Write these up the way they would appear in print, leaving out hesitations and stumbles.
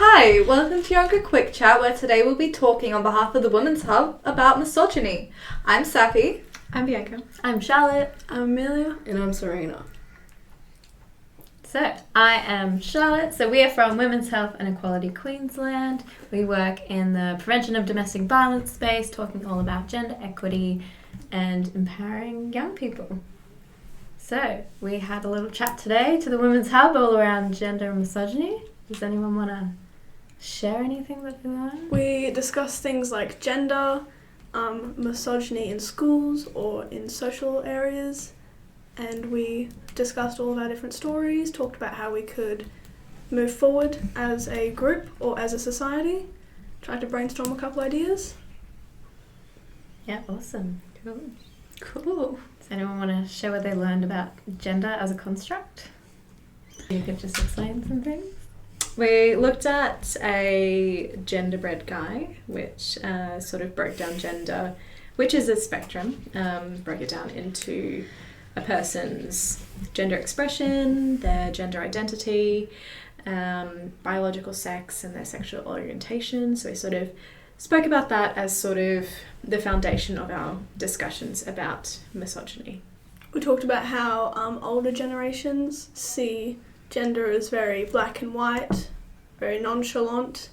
Hi, welcome to Yeronga Quick Chat, where today we'll be talking on behalf of the Women's Hub about misogyny. I'm Sappy. I'm Bianca. I'm Charlotte. I'm Amelia. And I'm Serena. So, I am Charlotte. So, we are from Women's Health and Equality Queensland. We work in the prevention of domestic violence space, talking all about gender equity and empowering young people. So, we had a little chat today to the Women's Hub all around gender and misogyny. Does anyone want to share anything that they learned? We discussed things like gender, misogyny in schools or in social areas, and we discussed all of our different stories, talked about how we could move forward as a group or as a society, tried to brainstorm a couple ideas. Yeah, awesome. Cool. Does anyone want to share what they learned about gender as a construct? You could just explain some things. We looked at a gender-bread guide, which sort of broke down gender, which is a spectrum, broke it down into a person's gender expression, their gender identity, biological sex, and their sexual orientation. So we sort of spoke about that as sort of the foundation of our discussions about misogyny. We talked about how older generations see gender as very black and white, very nonchalant.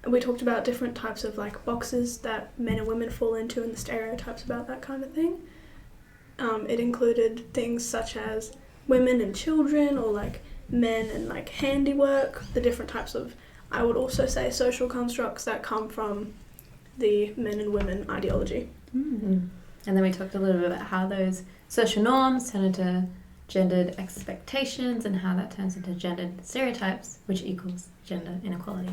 And we talked about different types of like boxes that men and women fall into and the stereotypes about that kind of thing. It included things such as women and children, or like men and like handiwork, the different types of, I would also say, social constructs that come from the men and women ideology. Mm-hmm. And then we talked a little bit about how those social norms turn into gendered expectations and how that turns into gendered stereotypes, which equals gender inequality.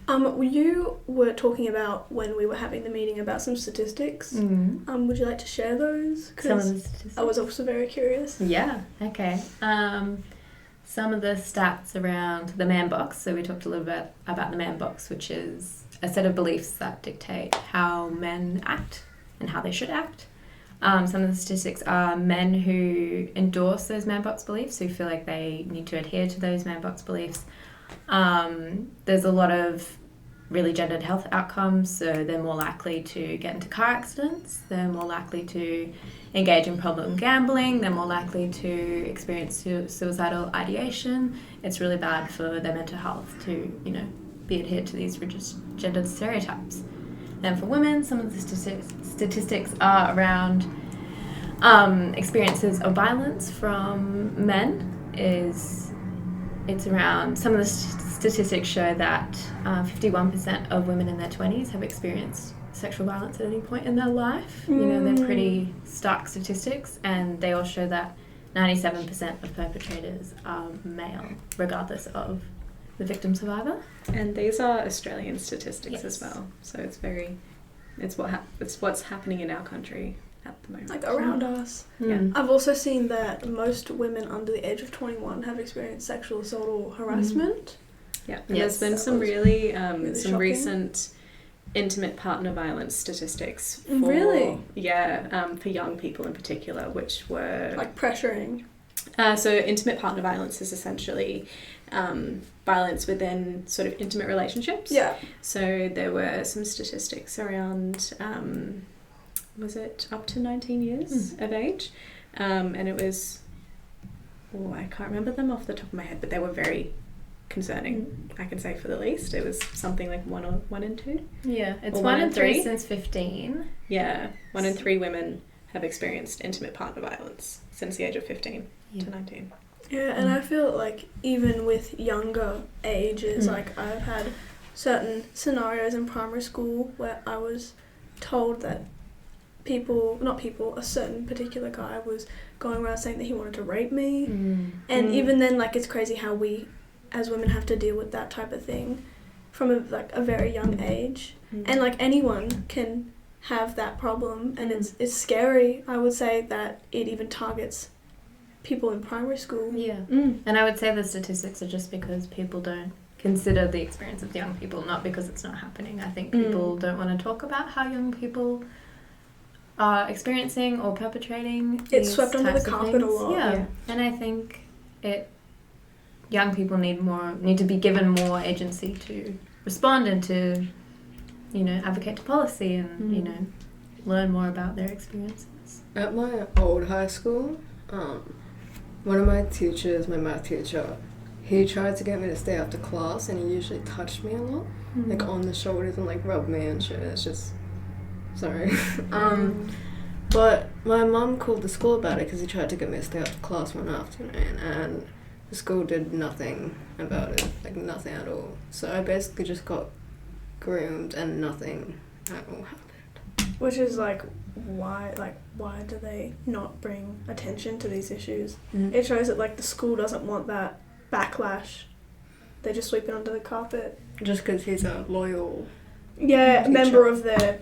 You were talking about when we were having the meeting about some statistics. Mm-hmm. Would you like to share those? Some of the statistics. I was also very curious. Yeah, okay. Some of the stats around the man box. So we talked a little bit about the man box, which is a set of beliefs that dictate how men act and how they should act. Some of the statistics are men who endorse those man box beliefs, who feel like they need to adhere to those man box beliefs. There's a lot of really gendered health outcomes, so they're more likely to get into car accidents, they're more likely to engage in problem gambling, they're more likely to experience suicidal ideation. It's really bad for their mental health to, be adhered to these rigid gendered stereotypes. And for women, some of the statistics are around experiences of violence from men. It's around, some of the statistics show that 51% of women in their 20s have experienced sexual violence at any point in their life. They're pretty stark statistics, and they all show that 97% of perpetrators are male, regardless of the victim survivor. And these are Australian statistics Yes. as well. So it's what's happening in our country at the moment. Like around us. Yeah. I've also seen that most women under the age of 21 have experienced sexual assault or harassment. Yeah, and Yes, there's been some really some shocking. Recent intimate partner violence statistics for Really? For young people in particular, which were Like pressuring. so intimate partner violence is essentially violence within sort of intimate relationships. Yeah. So there were some statistics around, was it up to 19 years of age? And it was, I can't remember them off the top of my head, but they were very concerning, I can say for the least. It was something like one in two. Yeah, it's Or 1 in 3 since 15. Yeah, 1 in 3 women have experienced intimate partner violence since the age of 15 to 19. Yeah, and I feel like even with younger ages, like I've had certain scenarios in primary school where I was told that a certain particular guy was going around saying that he wanted to rape me. And even then, like, it's crazy how we as women have to deal with that type of thing from a very young age. And like anyone can have that problem, and it's scary. I would say that it even targets people in primary school. Yeah. And I would say the statistics are just because people don't consider the experience of young people, not because it's not happening. I think people don't want to talk about how young people are experiencing or perpetrating It's these swept under the types of carpet a things. lot. Yeah. And I think it young people need to be given more agency to respond and to, you know, advocate to policy and, you know, learn more about their experiences. At my old high school, one of my teachers, my math teacher, he tried to get me to stay after class, and he usually touched me a lot, like on the shoulders and like rubbed me and shit. It's just, sorry. But my mum called the school about it because he tried to get me to stay after class one afternoon, and the school did nothing about it, like nothing at all. So I basically just got groomed and nothing at all happened. Which is like, why do they not bring attention to these issues? It shows that like the school doesn't want that backlash. They just sweep it under the carpet. Just because he's a loyal teacher. Member of their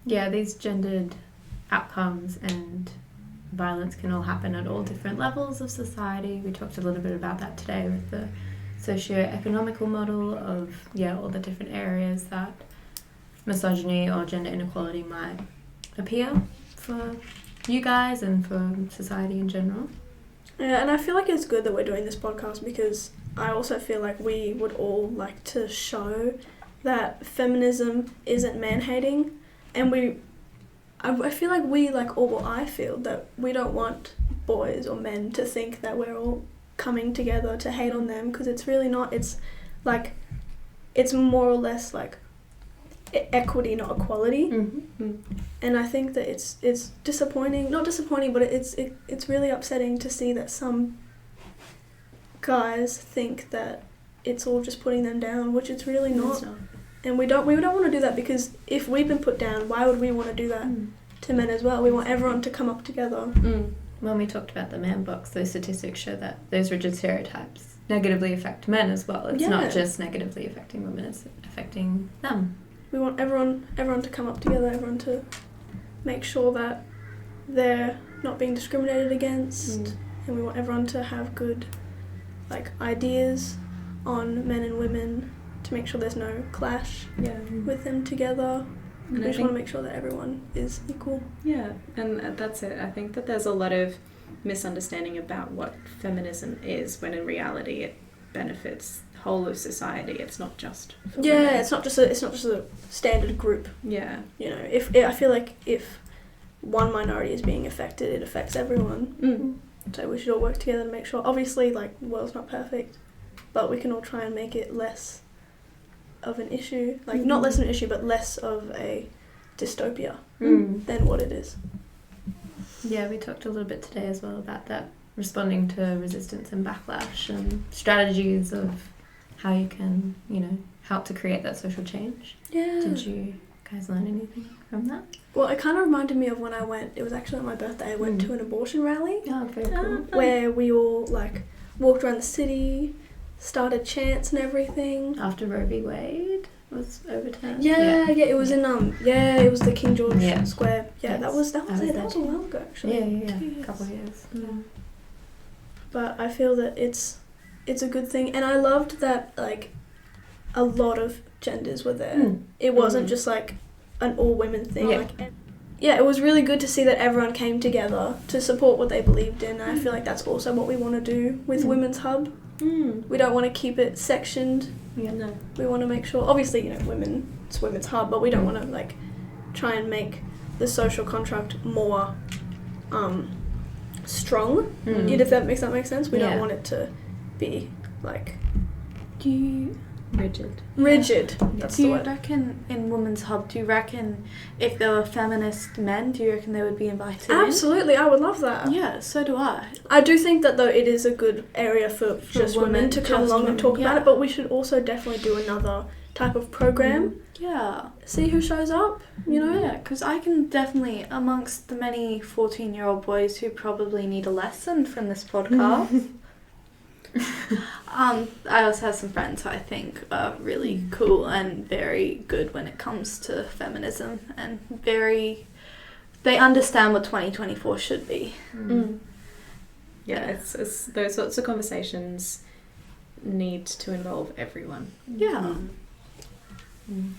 Yeah, these gendered outcomes and violence can all happen at all different levels of society. We talked a little bit about that today with the socio-economical model of, all the different areas that misogyny or gender inequality might appear for you guys and for society in general. Yeah, and I feel like it's good that we're doing this podcast because I also feel like we would all like to show that feminism isn't man-hating, and I feel like I feel that we don't want boys or men to think that we're all coming together to hate on them, because it's really not. It's like, it's more or less like equity, not equality. And I think that it's disappointing, not disappointing, but it's really upsetting to see that some guys think that it's all just putting them down, which it's really not. And we don't want to do that, because if we've been put down, why would we want to do that to men as well? We want everyone to come up together. When we talked about the man box, those statistics show that those rigid stereotypes negatively affect men as well. It's not just negatively affecting women, it's affecting them. We want everyone to come up together, everyone to make sure that they're not being discriminated against, and we want everyone to have good ideas on men and women, to make sure there's no clash with them together. And we just want to make sure that everyone is equal. Yeah, and that's it. I think that there's a lot of misunderstanding about what feminism is, when in reality it benefits the whole of society. It's not just for women. It's not just a standard group. Yeah. You know, I feel like if one minority is being affected, it affects everyone. So we should all work together to make sure. Obviously, the world's not perfect, but we can all try and make it less of an issue. Not less of an issue, but less of a dystopia than what it is. Yeah, we talked a little bit today as well about that, responding to resistance and backlash and strategies of how you can, help to create that social change. Yeah. Did you guys learn anything from that? Well, it kind of reminded me of when I went, it was actually on my birthday, I went to an abortion rally. Oh, very cool. Where we all walked around the city, started chants and everything. After Roe v. Wade was overturned. It was in it was the King George Square. Yeah, Yes. that was a while ago actually. Yeah, a couple of years. Yeah. But I feel that it's a good thing, and I loved that a lot of genders were there. It wasn't just an all women thing. It was really good to see that everyone came together to support what they believed in. And I feel like that's also what we want to do with Women's Hub. We don't want to keep it sectioned. Yeah, no. We want to make sure, obviously, it's Women's Hub, but we don't want to try and make the social contract more strong. If that makes sense. We don't want it to be rigid. That's Do the you word. reckon in Women's Hub, do you reckon if there were feminist men, do you reckon they would be invited Absolutely, I would love that. in? Yeah, so do I. I do think that, though, it is a good area for just women to come along and talk about it, but we should also definitely do another type of program. Yeah. See who shows up, Yeah, because I can definitely, amongst the many 14-year-old boys who probably need a lesson from this podcast, I also have some friends who I think are really cool and very good when it comes to feminism, and they understand what 2024 should be. Yeah, it's those sorts of conversations need to involve everyone. Yeah.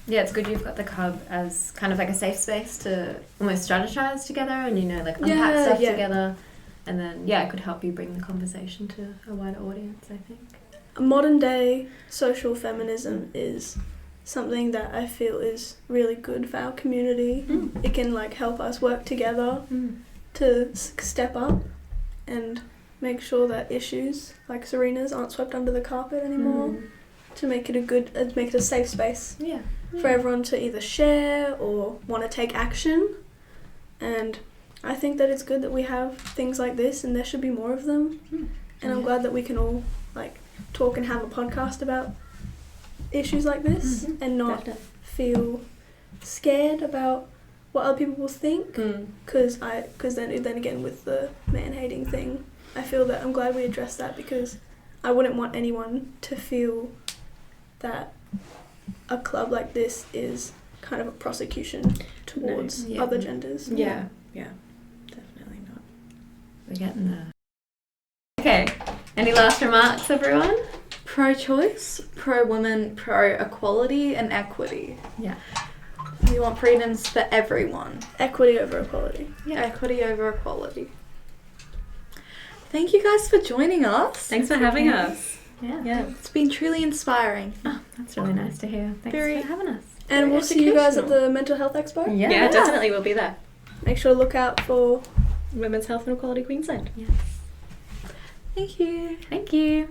Yeah, it's good you've got the Hub as kind of a safe space to almost strategize together and, unpack stuff together. And then, yeah, it could help you bring the conversation to a wider audience, I think. Modern day social feminism is something that I feel is really good for our community. It can like help us work together to step up and make sure that issues like Serena's aren't swept under the carpet anymore. To make it make it a safe space for everyone to either share or want to take action. And I think that it's good that we have things like this, and there should be more of them. And I'm glad that we can all like talk and have a podcast about issues like this and not feel scared about what other people will think. Because then again with the man-hating thing, I feel that I'm glad we addressed that, because I wouldn't want anyone to feel that a club like this is kind of a prosecution towards other genders. Yeah, definitely not. We're getting there. Okay, any last remarks, everyone? Pro-choice, pro-women, pro-equality and equity. Yeah. We want freedoms for everyone. Equity over equality. Yeah, equity over equality. Thank you guys for joining us. Thanks for having us. Yeah. It's been truly inspiring. Oh, that's really nice to hear. Thanks for having us. And we'll see you guys at the Mental Health Expo. Yeah, definitely we'll be there. Make sure to look out for Women's Health and Equality Queensland. Yes. Thank you. Thank you.